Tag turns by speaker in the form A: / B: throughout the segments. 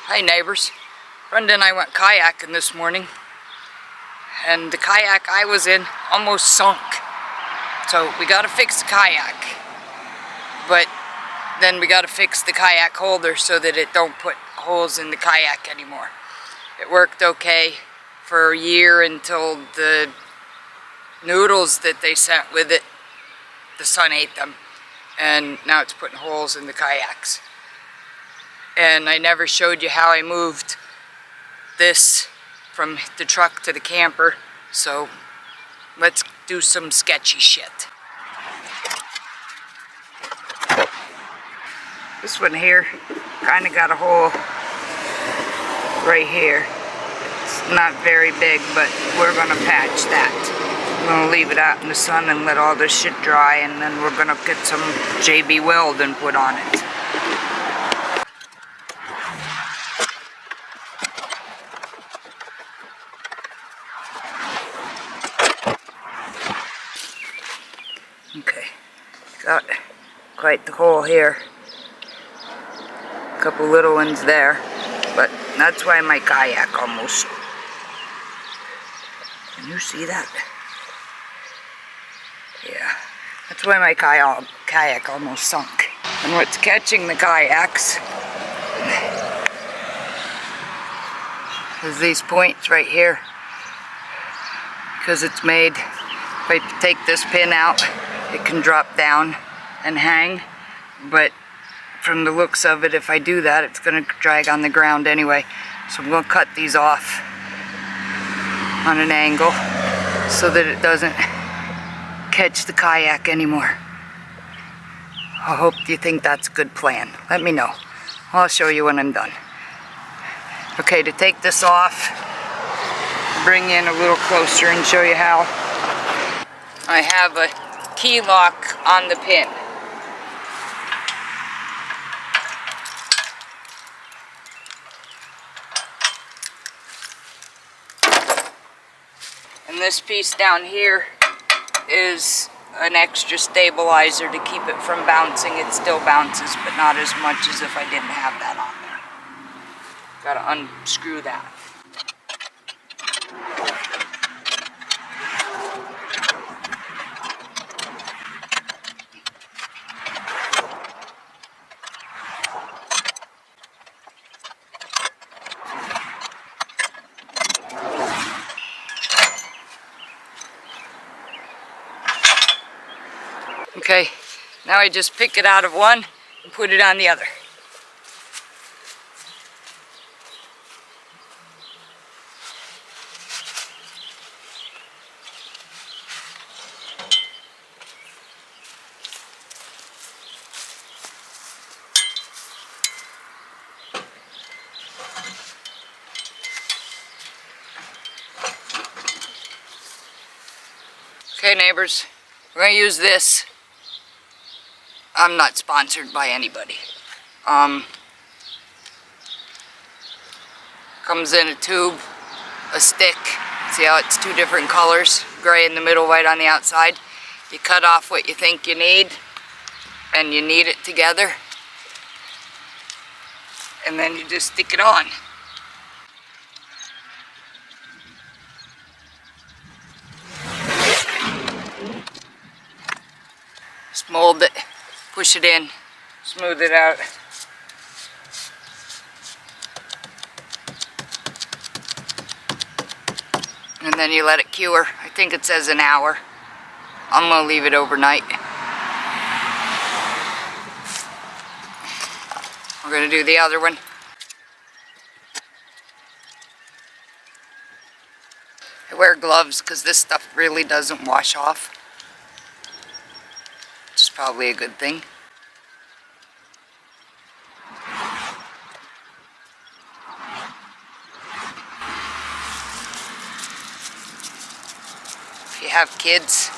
A: Hi neighbors. Brenda and I went kayaking this morning, and the kayak I was in almost sunk. So we gotta fix the kayak, but then we gotta fix the kayak holder so that it don't put holes in the kayak anymore. It worked okay for a year until the noodles that they sent with it, the sun ate them, and now it's putting holes in the kayaks. And I never showed you how I moved this from the truck to the camper, so let's do some sketchy shit. This one here kind of got a hole right here. It's not very big, but we're gonna patch that. I'm gonna leave it out in the sun and let all this shit dry, and then we're gonna get some JB Weld and put on it. Okay, got quite the hole here. A couple little ones there, but that's why my kayak almost... Can you see that? Yeah, that's why my kayak almost sunk. And what's catching the kayaks is these points right here, because it's made, if I take this pin out, it can drop down and hang, but from the looks of it, if I do that, it's going to drag on the ground anyway. So I'm going to cut these off on an angle so that it doesn't catch the kayak anymore. I hope you think that's a good plan. Let me know. I'll show you when I'm done. Okay, to take this off, bring in a little closer and show you how. I have a key lock on the pin. And this piece down here is an extra stabilizer to keep it from bouncing. It still bounces, but not as much as if I didn't have that on there. Gotta unscrew that. Okay, now I just pick it out of one and put it on the other. Okay neighbors, we're going to use this. I'm not sponsored by anybody. Comes in a tube, a stick. See how it's two different colors, gray in the middle, white on the outside. You cut off what you think you need, and you knead it together, and then you just stick it on. Just mold it. Push it in, smooth it out. And then you let it cure. I think it says an hour. I'm gonna leave it overnight. We're gonna do the other one. I wear gloves because this stuff really doesn't wash off. Which is probably a good thing. If you have kids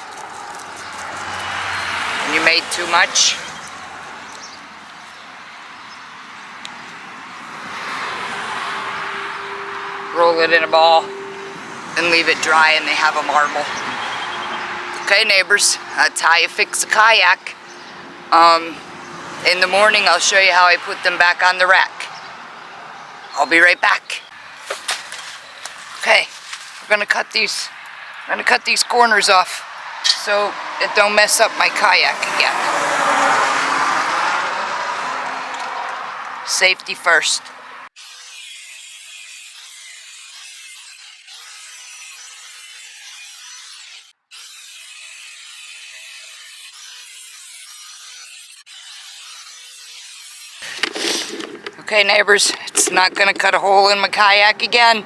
A: and you made too much, roll it in a ball and leave it dry and they have a marble. Okay neighbors, that's how you fix a kayak. In the morning I'll show you how I put them back on the rack. I'll be right back. Okay, we're gonna cut these corners off so it don't mess up my kayak again. Safety first. Okay, neighbors, it's not gonna cut a hole in my kayak again.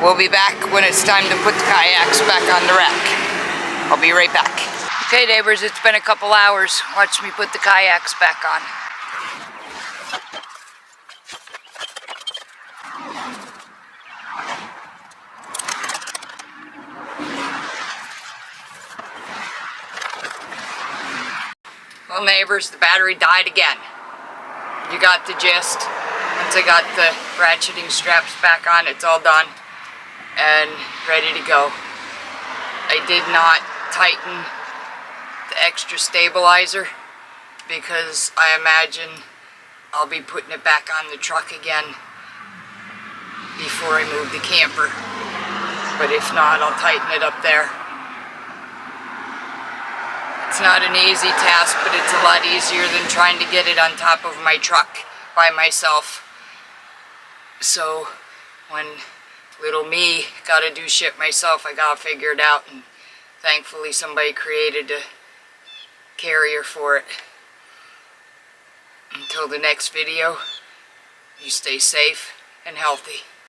A: We'll be back when it's time to put the kayaks back on the rack. I'll be right back. Okay, neighbors, it's been a couple hours. Watch me put the kayaks back on. Well, neighbors, the battery died again. You got the gist. Once I got the ratcheting straps back on, it's all done and ready to go. I did not tighten the extra stabilizer because I imagine I'll be putting it back on the truck again before I move the camper. But if not, I'll tighten it up there. It's not an easy task, but it's a lot easier than trying to get it on top of my truck by myself. So when little me gotta do shit myself, I gotta figure it out, and thankfully somebody created a carrier for it. Until the next video, you stay safe and healthy.